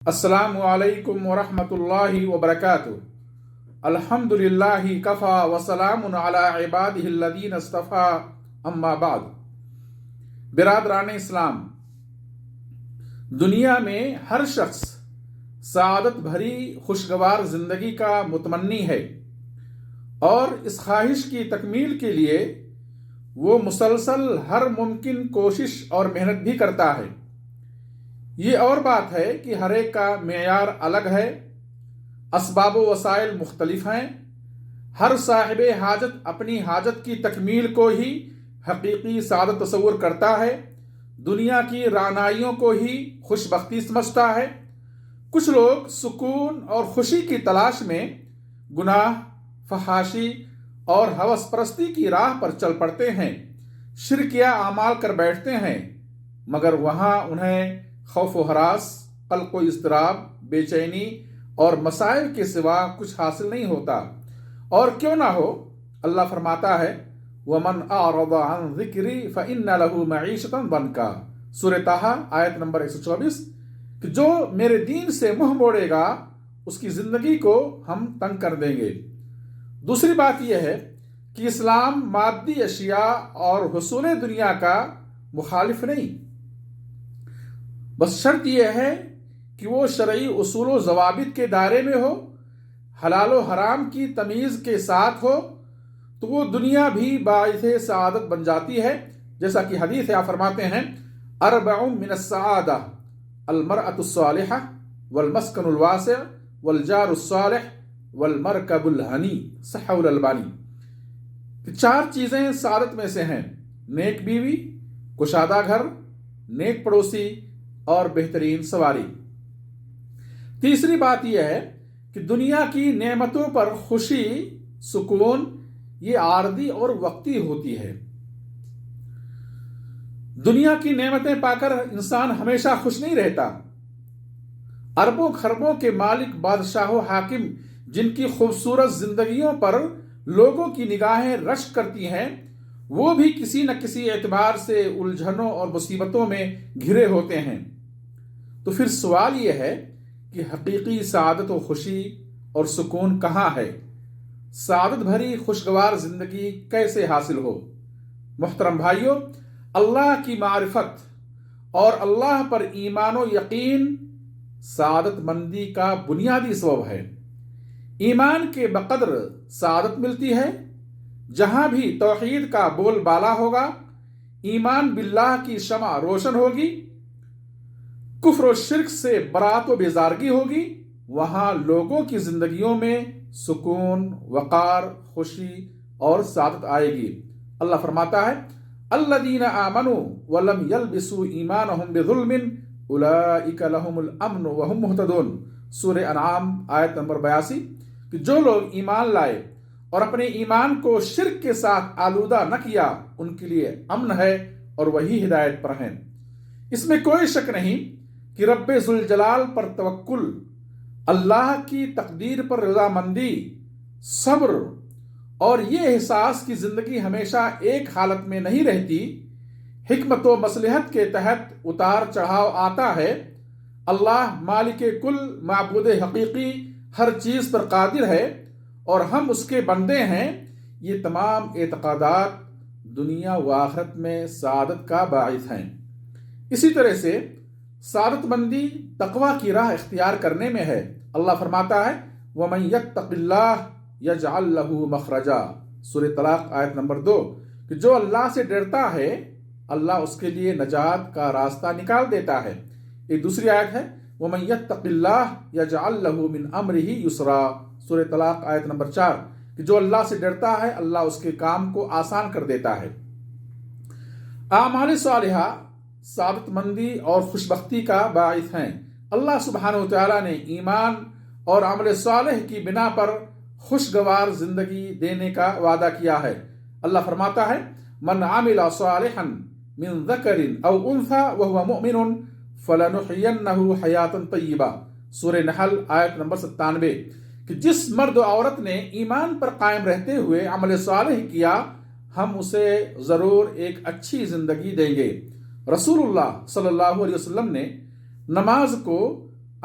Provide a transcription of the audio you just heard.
السلام علیکم ورحمۃ اللہ وبرکاتہ۔ الحمدللہ کفا وسلام علی عبادہ الذین اصطفیٰ، اما بعد۔ برادران اسلام، دنیا میں ہر شخص سعادت بھری خوشگوار زندگی کا متمنی ہے، اور اس خواہش کی تکمیل کے لیے وہ مسلسل ہر ممکن کوشش اور محنت بھی کرتا ہے۔ یہ اور بات ہے کہ ہر ایک کا معیار الگ ہے، اسباب و وسائل مختلف ہیں۔ ہر صاحب حاجت اپنی حاجت کی تکمیل کو ہی حقیقی سعادت تصور کرتا ہے، دنیا کی رعنائیوں کو ہی خوش بختی سمجھتا ہے۔ کچھ لوگ سکون اور خوشی کی تلاش میں گناہ، فحاشی اور ہوس پرستی کی راہ پر چل پڑتے ہیں، شرکیہ اعمال کر بیٹھتے ہیں، مگر وہاں انہیں خوف و ہراس، قلق و اضطراب، بے چینی اور مسائل کے سوا کچھ حاصل نہیں ہوتا۔ اور کیوں نہ ہو، اللہ فرماتا ہے وَمَنْ أَعْرَضَ عَنْ ذِكْرِي فَإِنَّ لَهُ مَعِيشَةً ضَنْكًا، سورہ طٰہٰ آیت نمبر 124، کہ جو میرے دین سے منہ موڑے گا اس کی زندگی کو ہم تنگ کر دیں گے۔ دوسری بات یہ ہے کہ اسلام مادی اشیاء اور حصول دنیا کا مخالف نہیں، بس شرط یہ ہے کہ وہ شرعی اصول و ضوابط کے دائرے میں ہو، حلال و حرام کی تمیز کے ساتھ ہو، تو وہ دنیا بھی باعث سعادت بن جاتی ہے۔ جیسا کہ حدیث ہے، فرماتے ہیں اربع من السعادہ المرأة الصالحہ والمسکن الواسع والجار الصالح والمرکب الہنی، صححہ الالبانی، کہ 4 چیزیں سعادت میں سے ہیں: نیک بیوی، کشادہ گھر، نیک پڑوسی اور بہترین سواری۔ تیسری بات یہ ہے کہ دنیا کی نعمتوں پر خوشی، سکون، یہ عارضی اور وقتی ہوتی ہے۔ دنیا کی نعمتیں پا کر انسان ہمیشہ خوش نہیں رہتا۔ اربوں خربوں کے مالک بادشاہ و حاکم جن کی خوبصورت زندگیوں پر لوگوں کی نگاہیں رشک کرتی ہیں، وہ بھی کسی نہ کسی اعتبار سے الجھنوں اور مصیبتوں میں گھرے ہوتے ہیں۔ تو پھر سوال یہ ہے کہ حقیقی سعادت و خوشی اور سکون کہاں ہے؟ سعادت بھری خوشگوار زندگی کیسے حاصل ہو؟ محترم بھائیوں، اللہ کی معرفت اور اللہ پر ایمان و یقین سعادت مندی کا بنیادی سبب ہے۔ ایمان کے بقدر سعادت ملتی ہے۔ جہاں بھی توحید کا بول بالا ہوگا، ایمان باللہ کی شمع روشن ہوگی، کفر و شرک سے برات و بیزارگی ہوگی، وہاں لوگوں کی زندگیوں میں سکون، وقار، خوشی اور سعادت آئے گی۔ اللہ فرماتا ہے الذین آمنوا ولم یلبسوا ایمانہم بظلم اولئک لہم الامن وہم مہتدون، سورہ انعام آیت نمبر 82، کہ جو لوگ ایمان لائے اور اپنے ایمان کو شرک کے ساتھ آلودہ نہ کیا، ان کے لیے امن ہے اور وہی ہدایت پر ہیں۔ اس میں کوئی شک نہیں کہ رب ذوالجلال پر توکل، اللہ کی تقدیر پر رضامندی، صبر اور یہ احساس کی زندگی ہمیشہ ایک حالت میں نہیں رہتی، حکمت و مصلحت کے تحت اتار چڑھاؤ آتا ہے۔ اللہ مالک کل، معبود حقیقی، ہر چیز پر قادر ہے اور ہم اس کے بندے ہیں، یہ تمام اعتقادات دنیا و آخرت میں سعادت کا باعث ہیں۔ اسی طرح سے سعادت مندی تقوی کی راہ اختیار کرنے میں ہے۔ اللہ فرماتا ہے وَمَن يَتَّقِ اللَّهَ يَجْعَل لَّهُ مَخْرَجًا، سورہ طلاق آیت نمبر 2، کہ جو اللہ سے ڈرتا ہے اللہ اس کے لیے نجات کا راستہ نکال دیتا ہے۔ ایک دوسری آیت ہے وَمَن يَتَّقِ اللَّهَ يَجْعَل لَّهُ مِنْ أَمْرِهِ يُسْرًا، سورہ طلاق آیت نمبر 4، کہ جو اللہ سے ڈرتا ہے اللہ اس کے کام کو آسان کر دیتا ہے۔ اعمال صالحہ سعادت مندی اور خوشبختی کا باعث ہیں۔ اللہ سبحانہ وتعالیٰ نے ایمان اور عمل صالح کی بنا پر خوشگوار زندگی دینے کا وعدہ کیا ہے۔ اللہ فرماتا ہے من عمل صالحا من ذکر او انثی وهو مؤمن فلنحینہ حیاتا طیبہ، سورہ نحل آیت نمبر 97، کہ جس مرد و عورت نے ایمان پر قائم رہتے ہوئے عمل صالح کیا، ہم اسے ضرور ایک اچھی زندگی دیں گے۔ رسول اللہ صلی اللہ علیہ وسلم نے نماز کو